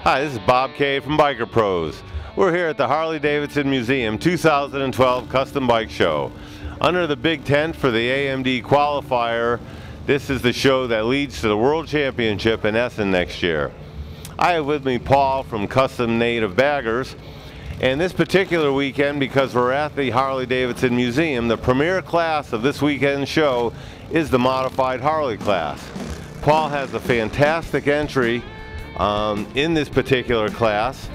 Hi, this is Bob K from Biker Pros. We're here at the Harley-Davidson Museum 2012 Custom Bike Show. Under the big tent for the AMD qualifier, this is the show that leads to the World Championship in Essen next year. I have with me Paul from Custom Native Baggers, and this particular weekend, because we're at the Harley-Davidson Museum, the premier class of this weekend's show is the modified Harley class. Paul has a fantastic entry in this particular class,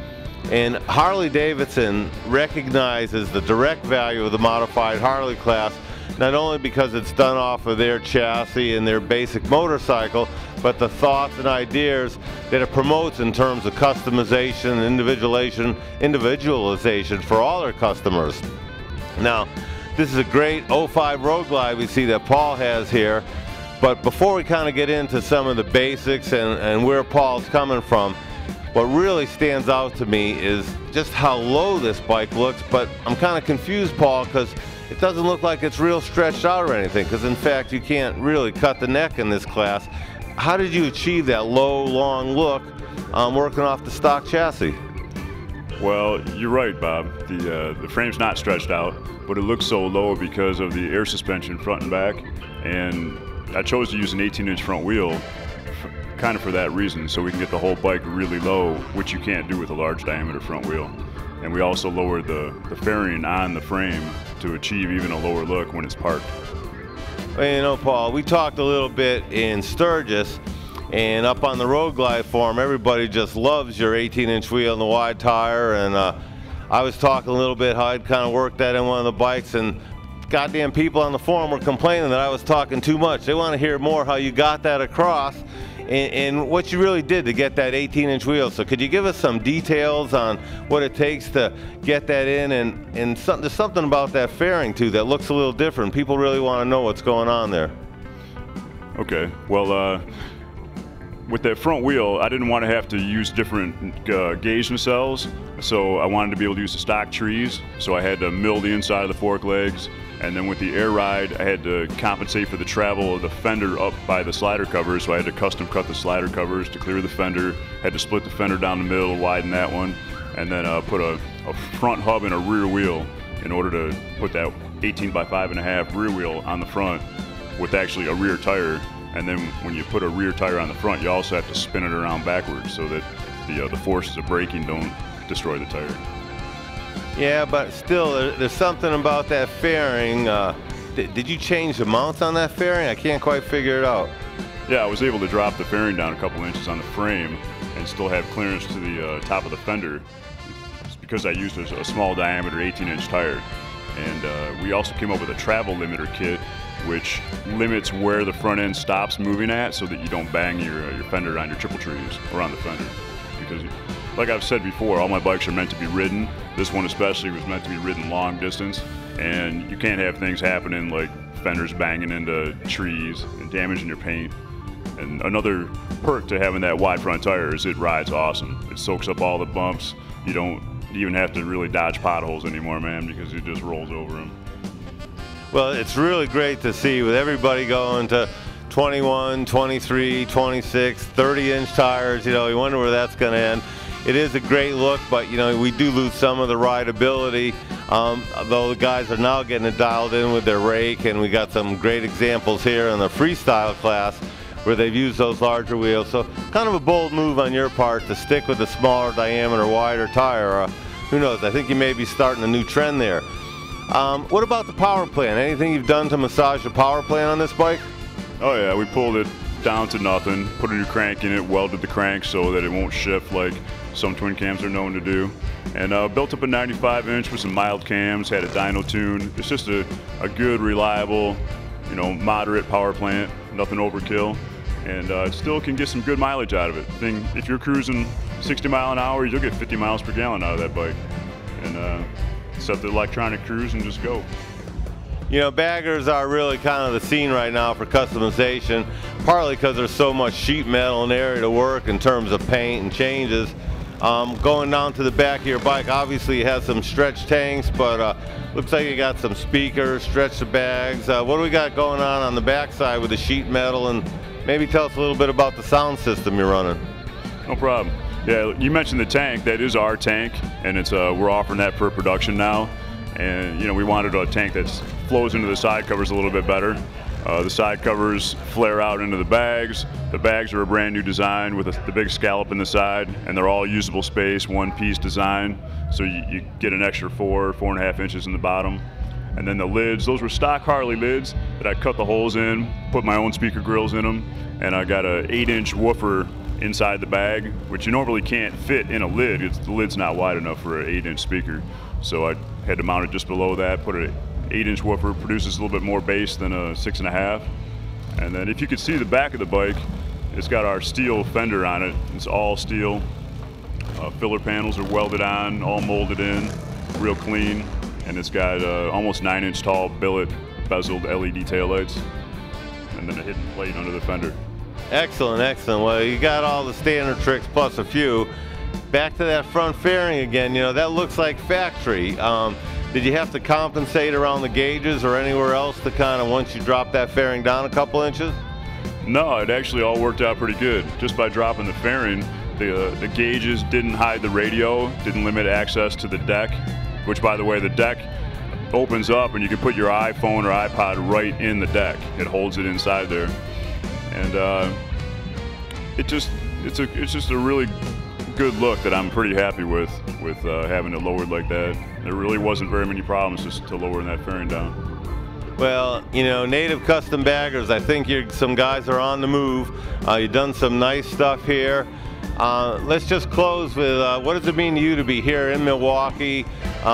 and Harley-Davidson recognizes the direct value of the modified Harley class, not only because it's done off of their chassis and their basic motorcycle, but the thoughts and ideas that it promotes in terms of customization and individualization for all their customers. Now, this is a great 05 Road Glide we see that Paul has here. But before we kind of get into some of the basics and where Paul's coming from, what really stands out to me is just how low this bike looks. But I'm kind of confused, Paul, because it doesn't look like it's real stretched out or anything, because in fact you can't really cut the neck in this class. How did you achieve that low, long look working off the stock chassis? Well, you're right, Bob. The frame's not stretched out, but it looks so low because of the air suspension front and back. And I chose to use an 18-inch front wheel kind of for that reason, so we can get the whole bike really low, which you can't do with a large diameter front wheel. And we also lowered the fairing on the frame to achieve even a lower look when it's parked. Well, you know, Paul, we talked a little bit in Sturgis, and up on the Road Glide forum, everybody just loves your 18-inch wheel and the wide tire, and I was talking a little bit how I'd kind of worked that in one of the bikes, and goddamn people on the forum were complaining that I was talking too much. They want to hear more how you got that across and what you really did to get that 18-inch wheel. So could you give us some details on what it takes to get that in, and there's something about that fairing too that looks a little different. People really want to know what's going on there. Okay, well, with that front wheel, I didn't want to have to use different gauge nacelles, so I wanted to be able to use the stock trees, so I had to mill the inside of the fork legs. And then with the air ride, I had to compensate for the travel of the fender up by the slider covers, so I had to custom cut the slider covers to clear the fender, had to split the fender down the middle, widen that one, and then put a front hub and a rear wheel in order to put that 18 by 5.5 rear wheel on the front with actually a rear tire. And then when you put a rear tire on the front, you also have to spin it around backwards so that the forces of braking don't destroy the tire. Yeah, but still, there's something about that fairing. Did you change the mounts on that fairing? I can't quite figure it out. Yeah, I was able to drop the fairing down a couple inches on the frame and still have clearance to the top of the fender. It's because I used a small diameter 18-inch tire. And we also came up with a travel limiter kit, which limits where the front end stops moving at so that you don't bang your fender on your triple trees or on the fender. Because, like I've said before, all my bikes are meant to be ridden. This one especially was meant to be ridden long distance, and you can't have things happening like fenders banging into trees and damaging your paint. And another perk to having that wide front tire is it rides awesome. It soaks up all the bumps. You don't even have to really dodge potholes anymore, man, because it just rolls over them. Well, it's really great to see with everybody going to 21, 23, 26, 30-inch tires. You know, you wonder where that's going to end. It is a great look, but you know, we do lose some of the rideability, though the guys are now getting it dialed in with their rake, and we got some great examples here in the freestyle class where they've used those larger wheels. So kind of a bold move on your part to stick with the smaller diameter, wider tire. Who knows, I think you may be starting a new trend there. What about the power plant? Anything you've done to massage the power plant on this bike? Oh yeah, we pulled it down to nothing, put a new crank in it, welded the crank so that it won't shift like some twin cams are known to do, and built up a 95-inch with some mild cams, had a dyno tune. It's just a good, reliable, you know, moderate power plant, nothing overkill, and still can get some good mileage out of it. If you're cruising 60 mile an hour, you'll get 50 miles per gallon out of that bike, and set the electronic cruise and just go. You know, baggers are really kind of the scene right now for customization, partly because there's so much sheet metal and area to work in terms of paint and changes. Going down to the back of your bike, obviously you have some stretch tanks, but looks like you got some speakers, stretch the bags. What do we got going on the back side with the sheet metal, and maybe tell us a little bit about the sound system you're running? No problem. Yeah, you mentioned the tank. That is our tank, and it's we're offering that for production now. And you know, we wanted a tank that flows into the side covers a little bit better. The side covers flare out into the bags. The bags are a brand new design with the big scallop in the side, and they're all usable space, one-piece design. So you get an extra 4.5 inches in the bottom. And then the lids, those were stock Harley lids that I cut the holes in, put my own speaker grills in them, and I got an 8-inch woofer inside the bag, which you normally can't fit in a lid. The lid's not wide enough for an 8-inch speaker. So I had to mount it just below that, put an 8-inch woofer, produces a little bit more bass than a 6.5. And then if you could see the back of the bike, it's got our steel fender on it. It's all steel. Filler panels are welded on, all molded in, real clean. And it's got almost 9-inch tall billet bezeled LED taillights, and then a hidden plate under the fender. Excellent, excellent. Well, you got all the standard tricks plus a few. Back to that front fairing again, you know, that looks like factory. Did you have to compensate around the gauges or anywhere else to kind of, once you drop that fairing down a couple inches? No, it actually all worked out pretty good. Just by dropping the fairing, the gauges didn't hide the radio, didn't limit access to the deck, which, by the way, the deck opens up and you can put your iPhone or iPod right in the deck. It holds it inside there. And it's just a really good look that I'm pretty happy with having it lowered like that. There really wasn't very many problems just to lowering that fairing down. Well, you know, Native Custom Baggers, I think some guys are on the move. You've done some nice stuff here. Let's just close with what does it mean to you to be here in Milwaukee?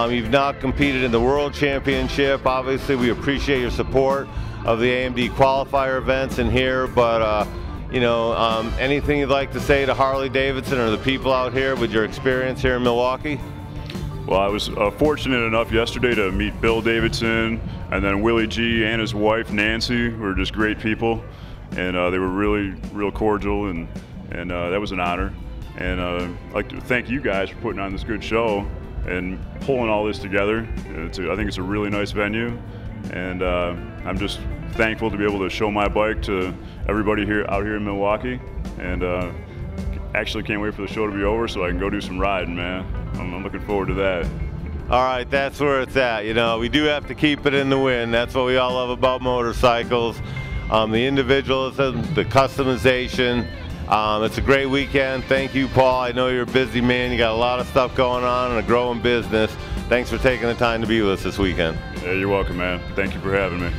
You've now competed in the World Championship. Obviously, we appreciate your support of the AMD qualifier events in here, but you know, anything you'd like to say to Harley-Davidson or the people out here with your experience here in Milwaukee? Well, I was fortunate enough yesterday to meet Bill Davidson and then Willie G and his wife Nancy, who were just great people, and they were real cordial, and that was an honor. And I'd like to thank you guys for putting on this good show and pulling all this together. I think it's a really nice venue, and I'm just thankful to be able to show my bike to everybody out here in Milwaukee, and actually can't wait for the show to be over so I can go do some riding, man. I'm looking forward to that. All right, that's where it's at. You know, we do have to keep it in the wind. That's what we all love about motorcycles. The individualism, the customization. It's a great weekend. Thank you, Paul. I know you're a busy man. You got a lot of stuff going on and a growing business. Thanks for taking the time to be with us this weekend. Yeah, you're welcome, man. Thank you for having me.